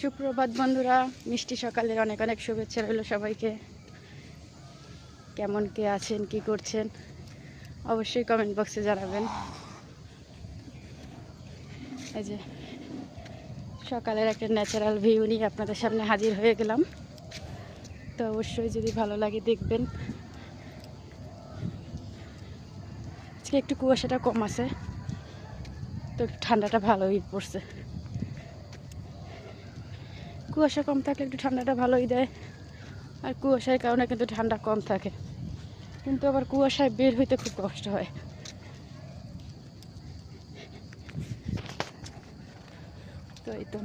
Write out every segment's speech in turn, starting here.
সুপ্রভাত বন্ধুরা, মিষ্টি সকালের অনেক অনেক শুভেচ্ছা রইল সবাইকে। কেমন কে আছেন, কি করছেন অবশ্যই কমেন্ট বক্সে জানাবেন। এই যে সকালের একটা ন্যাচারাল ভিউ নিয়ে আপনাদের সামনে হাজির হয়ে গেলাম। তো অবশ্যই যদি ভালো লাগে দেখবেন। আজকে একটু কুয়াশাটা কম আছে, তো একটু ঠান্ডাটা ভালোই পড়ছে। কুয়াশা কম থাকলে একটু ঠান্ডাটা ভালোই দেয়, আর কুয়াশার কারণে কিন্তু ঠান্ডা কম থাকে, কিন্তু আবার কুয়াশায় বের হইতে খুব কষ্ট হয়। তো এই তো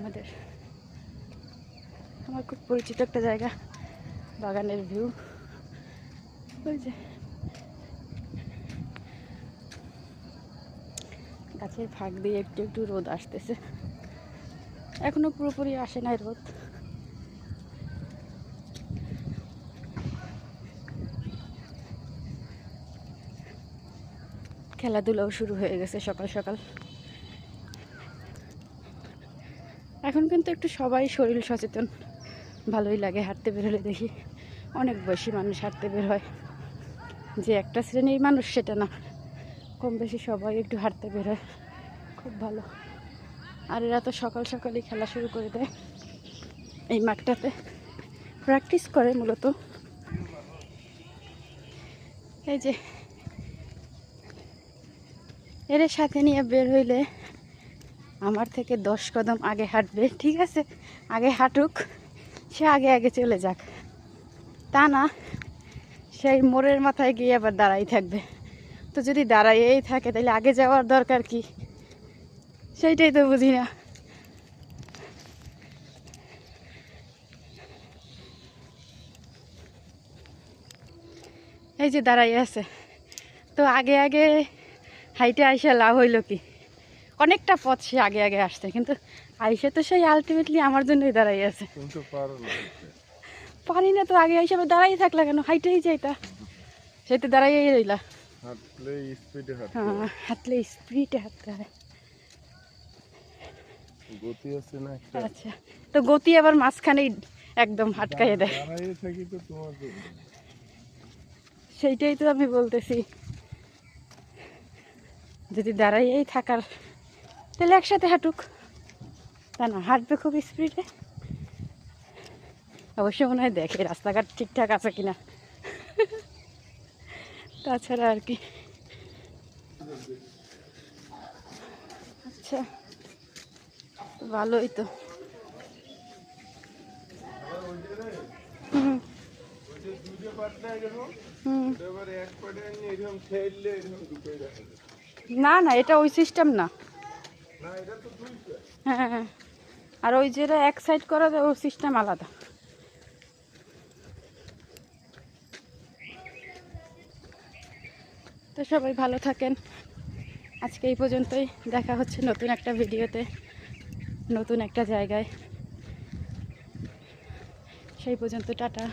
আমার খুব পরিচিত একটা জায়গা, বাগানের ভিউ। ওই যে গাছের ফাঁক দিয়ে একটু একটু রোদ আসতেছে, এখনো পুরোপুরি আসে নাই রোদ। খেলাধুলাও শুরু হয়ে গেছে সকাল সকাল। এখন কিন্তু একটু সবাই শরীর সচেতন, ভালোই লাগে হাঁটতে বের হলে। দেখি অনেক বেশি মানুষ হাঁটতে বের হয়, যে একটা শ্রেণীর মানুষ সেটা না, কম বেশি সবাই একটু হাঁটতে বের হয়, খুব ভালো। আর এরা তো সকাল সকালই খেলা শুরু করে দেয়, এই মাঠটাতে প্র্যাকটিস করে মূলত। এই যে এর সাথে নিয়ে বের হইলে আমার থেকে 10 কদম আগে হাঁটবে, ঠিক আছে? আগে হাঁটুক, সে আগে আগে চলে যাক, তা না সেই মোড়ের মাথায় গিয়ে আবার দাঁড়াই থাকবে। তো যদি দাঁড়াইয়েই থাকে তাহলে আগে যাওয়ার দরকার কি, সেইটাই তো বুঝি না। এই যে দাঁড়াই আছে, তো আগে আগে হাইটে আইসা লাভ হইল কি? অনেকটা পথ সে আগে আগে আসছে, কিন্তু আইসা তো সেই আলটিমেটলি আমার জন্যই দাঁড়াই আছে। পারি না তো, আগে আইসা দাঁড়াই থাকলা কেন? হাইটেই যাইতা, সেই তো দাঁড়াইয়াই রইলা। হ্যাঁ, হাঁটলে স্পিডে হাঁটতে হয়। আচ্ছা, তো গতি আবার মাঝখানেই একদম আটকাইয়ে দেয়, সেইটাই তো আমি বলতেছি। যদি দাঁড়াইয়েই থাকার, তাহলে একসাথে হাঁটুক, তা না হাঁটবে খুব স্পিডে। অবশ্যই মনে হয় দেখে রাস্তাঘাট ঠিকঠাক আছে কিনা, তাছাড়া আর কি। আচ্ছা, ভালোই তো। না না, এটা ওই সিস্টেম না। হ্যাঁ, আর ওই যেটা এক সাইড করা যায় ওর সিস্টেম আলাদা। তো সবাই ভালো থাকেন, আজকে এই পর্যন্তই। দেখা হচ্ছে নতুন একটা ভিডিওতে, নতুন একটা জায়গায়। সেই পর্যন্ত টাটা।